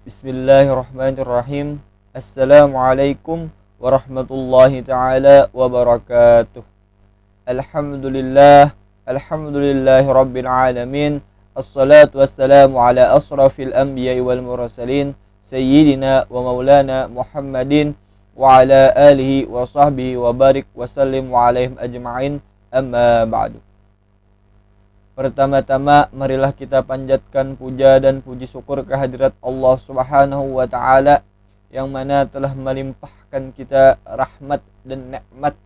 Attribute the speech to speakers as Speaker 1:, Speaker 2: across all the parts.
Speaker 1: Bismillahirrahmanirrahim. Assalamualaikum warahmatullahi ta'ala wabarakatuh. Alhamdulillah. Alhamdulillahi rabbil alamin. Assalatu wassalamu ala asrafil anbiya'i wal mursalin Sayyidina wa maulana Muhammadin wa ala alihi wa sahbihi wa barik wa sallim wa alaihim ajma'in. Amma ba'du. Pertama-tama marilah kita panjatkan puja dan puji syukur kehadirat Allah Subhanahu wa taala yang mana telah melimpahkan kita rahmat dan nikmat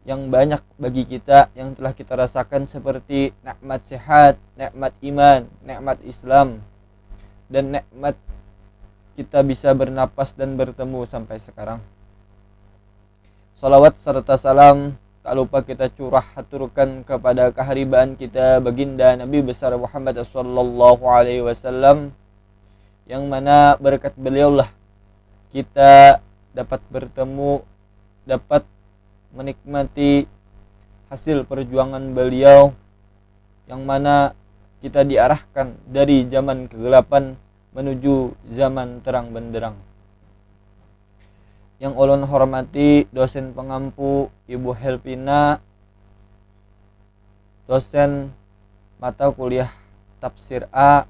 Speaker 1: yang banyak bagi kita yang telah kita rasakan seperti nikmat sehat, nikmat iman, nikmat Islam dan nikmat kita bisa bernapas dan bertemu sampai sekarang. Salawat serta salam tak lupa kita haturkan kepada keharibaan kita baginda Nabi besar Muhammad sallallahu alaihi wasallam yang mana berkat beliaulah kita dapat bertemu, dapat menikmati hasil perjuangan beliau yang mana kita diarahkan dari zaman kegelapan menuju zaman terang benderang. Yang ulun hormati dosen pengampu Ibu Helpina, dosen mata kuliah Tafsir A.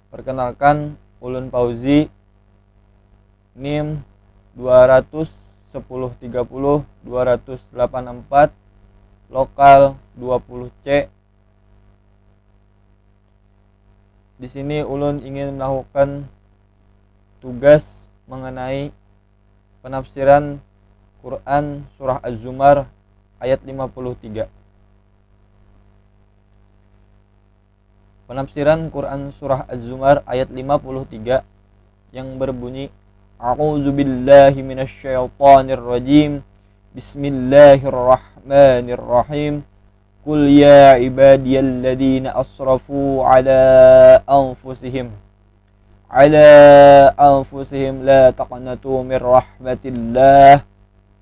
Speaker 1: Perkenalkan, ulun Fauzi, NIM 21030-284, lokal 20C. Di sini ulun ingin melakukan tugas mengenai penafsiran Quran surah Az-Zumar ayat 53. Penafsiran Quran surah Az-Zumar ayat 53 yang berbunyi A'udzu billahi minasyaitonir rajim. Bismillahirrahmanirrahim. Qul ya ibadiyalladzina asrafu ala anfusihim la taqnatu min rahmatillah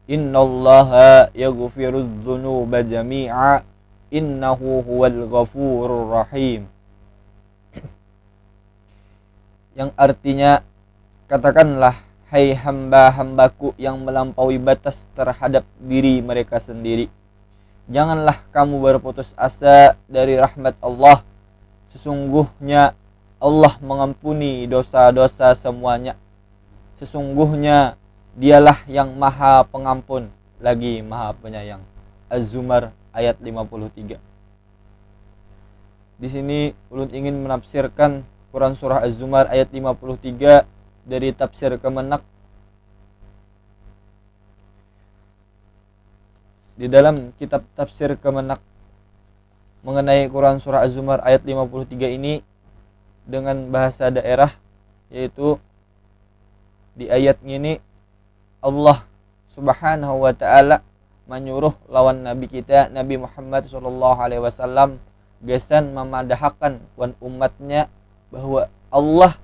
Speaker 1: innallaha yaghfirudz dzunuba jami'a innahu huwal ghafurur rahim. Yang artinya, katakanlah hai hamba-hambaku yang melampaui batas terhadap diri mereka sendiri, janganlah kamu berputus asa dari rahmat Allah. Sesungguhnya Allah mengampuni dosa-dosa semuanya. Sesungguhnya dialah yang maha pengampun lagi maha penyayang. Az-Zumar ayat 53. Di sini ulun ingin menafsirkan Quran surah Az-Zumar ayat 53 dari tafsir Kemenak. Di dalam kitab tafsir Kemenak mengenai Quran surah Az-Zumar ayat 53 ini dengan bahasa daerah, yaitu di ayat ini Allah Subhanahu wa taala menyuruh lawan nabi kita Nabi Muhammad sallallahu alaihi wasallam gesan memadahkan wan umatnya bahwa Allah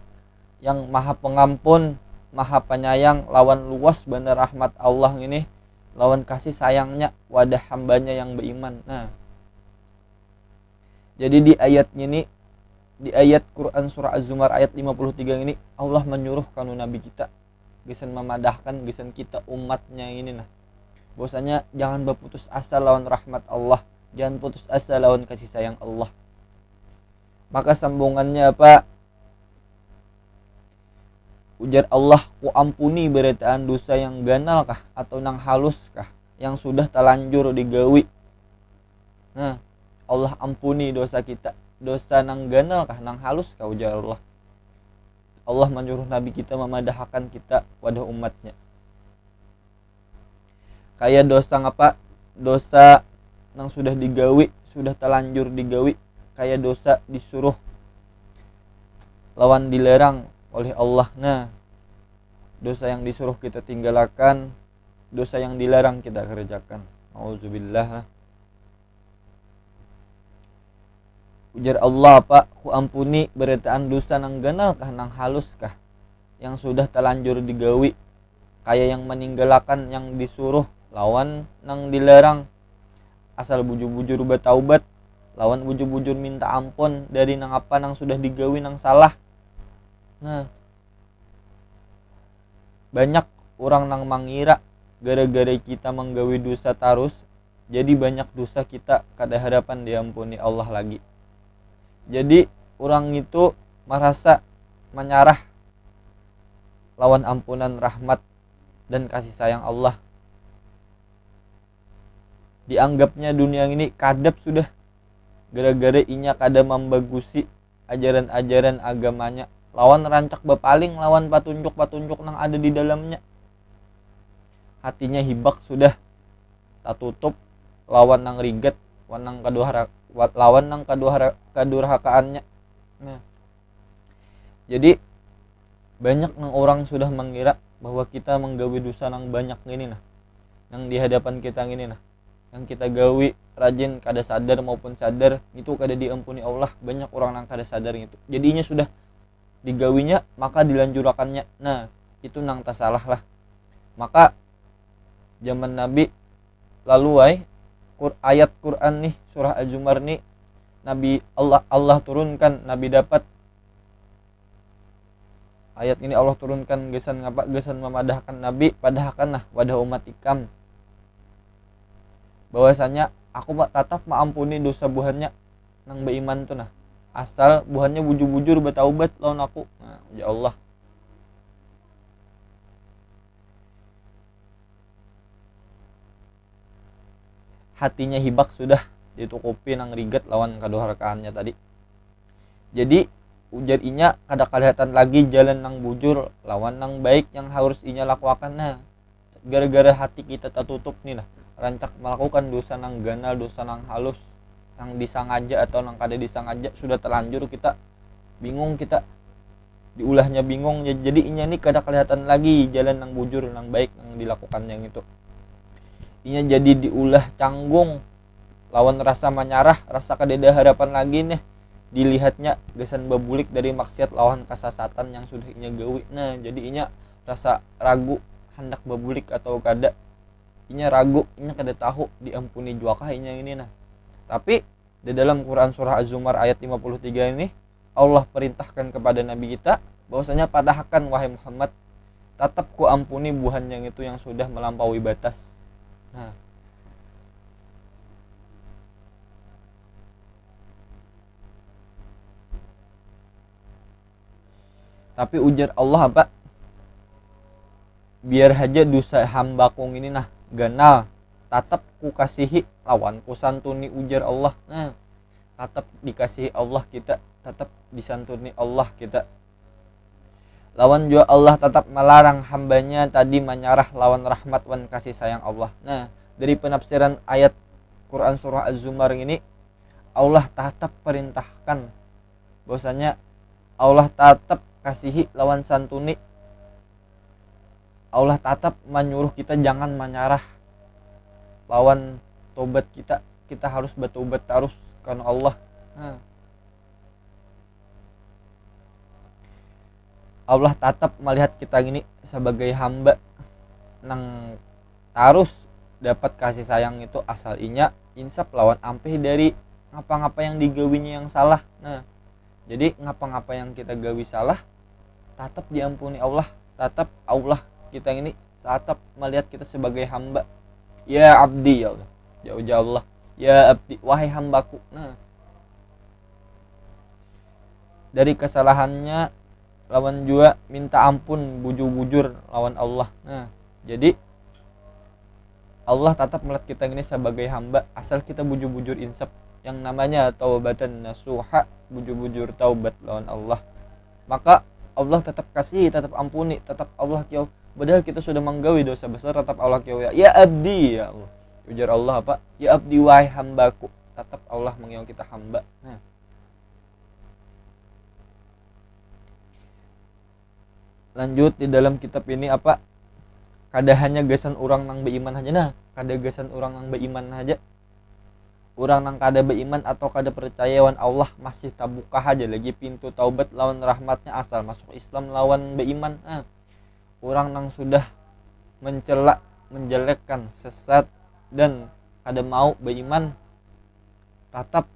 Speaker 1: yang maha pengampun, maha penyayang, lawan luas benar rahmat Allah ini, lawan kasih sayangnya wadah hambanya yang beriman. Nah, jadi di ayat ini, di ayat Quran surah Az-Zumar ayat 53 ini Allah menyuruh kanu nabi kita gesan memadahkan gesan kita umatnya ini, nah bahwasanya jangan berputus asa lawan rahmat Allah, jangan putus asa lawan kasih sayang Allah. Maka sambungannya apa? Ujar Allah, ku ampuni beretaan dosa yang ganal kah atau nang halus kah yang sudah telanjur digawi. Nah, Allah ampuni dosa kita, dosa nang ganal kah nang halus kah, ujar Allah. Allah menyuruh nabi kita memadahkan kita wadah umatnya. Kayak dosa ngapa? Dosa nang sudah digawi, sudah telanjur digawi, kayak dosa disuruh lawan dilarang oleh Allah. Nah, dosa yang disuruh kita tinggalkan, dosa yang dilarang kita kerjakan. Auzubillah. Ujar Allah apa? Ku ampuni beretaan dosa nang ganal kah nang halus kah yang sudah telanjur digawi, kayak yang meninggalkan yang disuruh lawan nang dilarang, asal bujur-bujur bertaubat lawan bujur-bujur minta ampun dari nang apa nang sudah digawi nang salah. Nah, banyak orang nang mangira gara-gara kita menggawe dosa tarus, jadi banyak dosa kita kada harapan diampuni Allah lagi. Jadi orang itu merasa menyarah lawan ampunan rahmat dan kasih sayang Allah. Dianggapnya dunia ini kadap sudah, gara-gara inya kada membagusi ajaran-ajaran agamanya, lawan rancak bepaling lawan patunjuk-patunjuk nang ada di dalamnya. Hatinya hibak sudah, tak tutup lawan nang riget, lawan nang kadurhakaannya. Nah, jadi banyak nang orang sudah mengira bahwa kita menggawe dosa nang banyak gini nah, nang di hadapan kita gini nah, yang kita gawi rajin kada sadar maupun sadar itu kada diampuni Allah. Banyak orang nang kada sadar itu, jadinya sudah digawinya maka dilanjurakannya. Nah, itu nang tak salah lah. Maka zaman Nabi lalu ayat Quran nih, surah Az-Zumar nih, Nabi Allah turunkan, Nabi dapat ayat ini Allah turunkan gesan memadahkan Nabi, padahkanlah wadah umat ikam, bahwasanya aku tatap maampuni dosa buhannya nang beiman tuh nah, asal buhannya bujur-bujur bertaubat lawan aku. Nah, ya Allah, hatinya hibak sudah, ditukupi nang riget lawan kadurhakaannya tadi. Jadi ujar inya kada kelihatan lagi jalan nang bujur lawan nang baik yang harus inya lakukan. Nah, gara-gara hati kita tertutup nih nah, rancak melakukan dosa nang ganal, dosa nang halus, nang disangaja atau nang kada disangaja, sudah terlanjur kita bingung, kita diulahnya bingung. Jadi inya nih kada kelihatan lagi jalan nang bujur nang baik nang dilakukan yang itu. Inya jadi diulah canggung lawan rasa menyarah, rasa kadeda harapan lagi nih, dilihatnya gesan babulik dari maksiat lawan kasasatan yang sudah inya gawi. Nah, jadi inya rasa ragu hendak babulik atau kada. Inya ragu, inya kada tahu diampuni juakah inya ini nah. Tapi di dalam Quran surah Az-Zumar ayat 53 ini Allah perintahkan kepada Nabi kita bahwasanya padahkan wahai Muhammad, tetap ku ampuni buhan yang itu yang sudah melampaui batas. Nah, tapi ujar Allah apa? Biar haja dosa hambaku ini nah ganal, tetap ku kasihi lawan ku santuni, ujar Allah. Nah, tetap dikasihi Allah kita, tetap disantuni Allah kita. Lawan juga Allah tetap melarang hambanya tadi menyarah lawan rahmat wan kasih sayang Allah. Nah, dari penafsiran ayat Quran surah Az-Zumar ini, Allah tetap perintahkan bahwasanya Allah tetap kasihi lawan santuni. Allah tetap menyuruh kita jangan menyarah lawan tobat kita. Kita harus bertobat terus karena Allah. Nah, Allah tetap melihat kita ini sebagai hamba nang harus dapat kasih sayang itu asal inya insaf lawan ampih dari ngapa-ngapa yang digawinya yang salah. Nah, jadi ngapa-ngapa yang kita gawi salah tetap diampuni Allah. Tetap Allah kita ini tetap melihat kita sebagai hamba. Ya abdi, ya Allah, ya Allah, ya abdi, wahai hambaku. Nah, dari kesalahannya lawan juga minta ampun bujur-bujur lawan Allah. Nah, jadi Allah tetap melihat kita ini sebagai hamba asal kita bujur-bujur insaf, yang namanya taubatan nasuha, bujur-bujur taubat lawan Allah. Maka Allah tetap kasih, tetap ampuni, tetap Allah kiau. Padahal kita sudah menggawi dosa besar, tetap Allah kiau ya abdi, ya Allah. Ujar Allah apa? Ya abdi, wahai hambaku. Tetap Allah mengiau kita hamba. Nah, lanjut di dalam kitab ini apa? Kada hanya gesan orang nang beiman aja. Nah, kada gesan orang nang beiman aja. Orang nang kada beiman atau kada percaya wan Allah masih tabuka aja lagi pintu taubat lawan rahmatnya asal masuk Islam lawan beiman. Nah, orang nang sudah mencela, menjelekkan, sesat dan kada mau beiman, tetap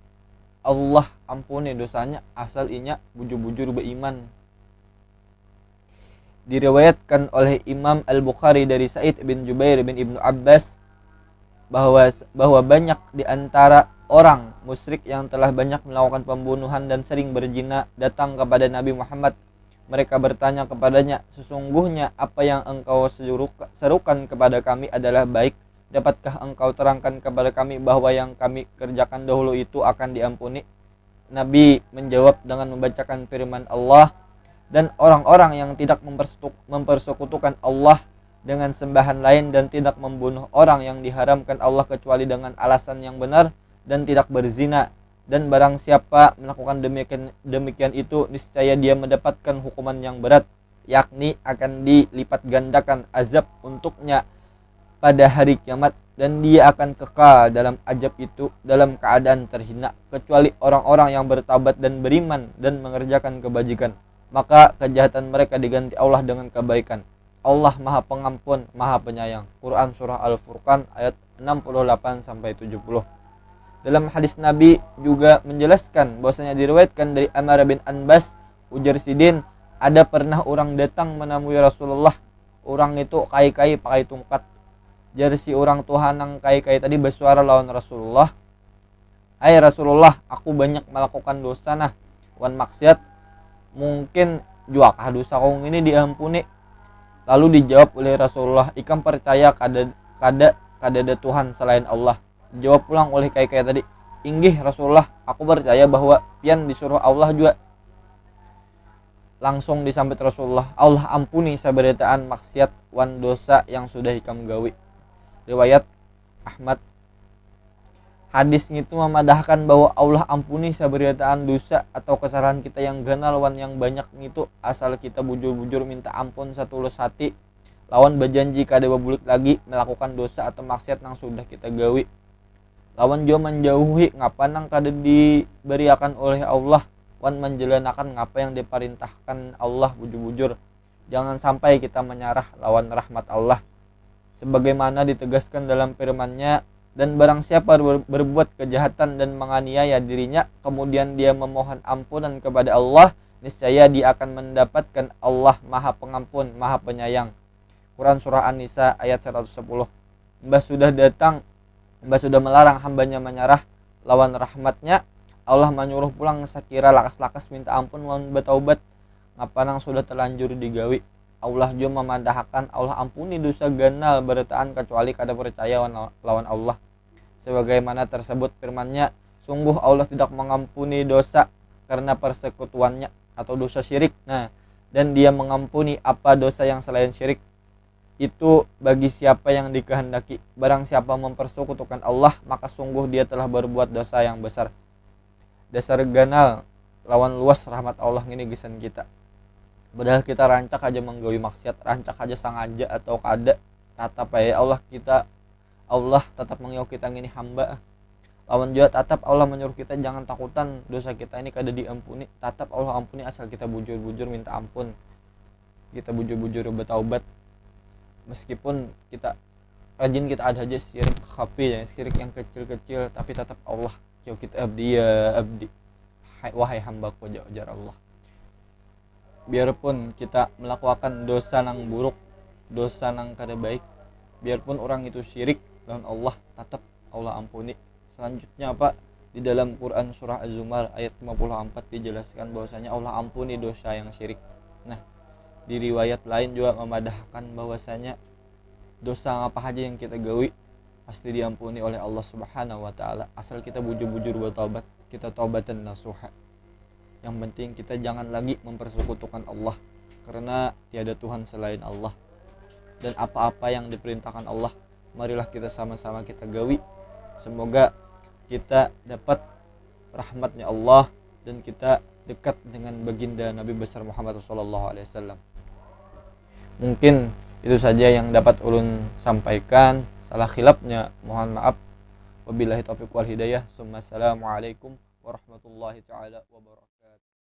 Speaker 1: Allah ampuni dosanya asal inya bujur-bujur beiman. Diriwayatkan oleh Imam Al-Bukhari dari Sa'id bin Jubair bin Ibnu Abbas bahwa banyak di antara orang musyrik yang telah banyak melakukan pembunuhan dan sering berzina datang kepada Nabi Muhammad. Mereka bertanya kepadanya, sesungguhnya apa yang engkau serukan kepada kami adalah baik. Dapatkah engkau terangkan kepada kami bahwa yang kami kerjakan dahulu itu akan diampuni? Nabi menjawab dengan membacakan firman Allah, dan orang-orang yang tidak mempersekutukan Allah dengan sembahan lain dan tidak membunuh orang yang diharamkan Allah kecuali dengan alasan yang benar dan tidak berzina. Dan barang siapa melakukan demikian itu, niscaya dia mendapatkan hukuman yang berat, yakni akan dilipat gandakan azab untuknya pada hari kiamat, dan dia akan kekal dalam azab itu dalam keadaan terhina, kecuali orang-orang yang bertaubat dan beriman dan mengerjakan kebajikan, maka kejahatan mereka diganti Allah dengan kebaikan. Allah Maha Pengampun, Maha Penyayang. Quran surah Al-Furqan ayat 68 sampai 70. Dalam hadis Nabi juga menjelaskan bahwasanya diriwayatkan dari Amr bin Anbas, ujar Sidin, ada pernah orang datang menemui Rasulullah. Orang itu kai-kai pakai tongkat. Jar si orang tuhanang kai-kai tadi bersuara lawan Rasulullah, "Hai Rasulullah, aku banyak melakukan dosa nah, wan maksiat, mungkin juakah dosa kau ini diampuni?" Lalu dijawab oleh Rasulullah, "Ikam percaya kada Tuhan selain Allah?" Dijawab pulang oleh kai-kai tadi, "Inggih Rasulullah, aku percaya bahwa pian disuruh Allah juga." Langsung disambut Rasulullah, "Allah ampuni sabarataan maksiat wan dosa yang sudah ikam gawi." Riwayat Ahmad. Hadis itu memadahkan bahwa Allah ampuni sabarataan dosa atau kesalahan kita yang ganal wan yang banyak itu, asal kita bujur-bujur minta ampun satulus hati, lawan berjanji kada bebulik lagi melakukan dosa atau maksiat yang sudah kita gawi. Lawan jo menjauhi ngapa nang kada diberiakan oleh Allah, wan menjelanakan ngapa yang diperintahkan Allah bujur-bujur. Jangan sampai kita menyerah lawan rahmat Allah, sebagaimana ditegaskan dalam firman-Nya, dan barang siapa berbuat kejahatan dan menganiaya dirinya, kemudian dia memohon ampunan kepada Allah, niscaya dia akan mendapatkan Allah Maha Pengampun, Maha Penyayang. Quran surah An-Nisa ayat 110. Mbah sudah melarang hambanya menyerah lawan rahmatnya. Allah menyuruh pulang sekira lakas-lakas minta ampun lawan bertaubat, ngapa nang sudah terlanjur digawi. Allah juga memandahkan Allah ampuni dosa ganal bertaan kecuali kada percaya lawan Allah, sebagaimana tersebut firman-Nya, sungguh Allah tidak mengampuni dosa karena persekutuannya atau dosa syirik. Nah, dan dia mengampuni apa dosa yang selain syirik itu bagi siapa yang dikehendaki. Barang siapa mempersekutukan Allah, maka sungguh dia telah berbuat dosa yang besar. Dasar ganal lawan luas rahmat Allah ini gisan kita. Padahal kita rancak aja menggawi maksiat, rancak aja sengaja atau kada, tatap ya Allah tetap mengiau kita ini hamba. Lawan juga tatap Allah menyuruh kita jangan takutan dosa kita ini kada diampuni. Tatap Allah ampuni asal kita bujur-bujur minta ampun, kita bujur-bujur bertaubat. Meskipun kita rajin, kita ada aja syirik khafi ya, syirik yang kecil-kecil, tapi tetap Allah jauh kita abdi ya abdi, wahai hambaku jar Allah. Biarpun kita melakukan dosa nang buruk, dosa nang kada baik, biarpun orang itu syirik dengan Allah, tetap Allah ampuni. Selanjutnya apa? Di dalam Quran surah Az-Zumar ayat 54 dijelaskan bahwasanya Allah ampuni dosa yang syirik. Nah, di riwayat lain juga memadahkan bahwasanya dosa apa aja yang kita gawi pasti diampuni oleh Allah Subhanahu wa taala, asal kita bujur-bujur bertaubat, kita taubatan nasuha. Yang penting kita jangan lagi mempersekutukan Allah, karena tiada Tuhan selain Allah. Dan apa-apa yang diperintahkan Allah, marilah kita sama-sama kita gawi. Semoga kita dapat rahmatnya Allah dan kita dekat dengan baginda Nabi besar Muhammad SAW. Mungkin itu saja yang dapat ulun sampaikan. Salah khilafnya mohon maaf. Wabillahi taufiq wal hidayah. Assalamualaikum warahmatullahi taala wabarakatuh.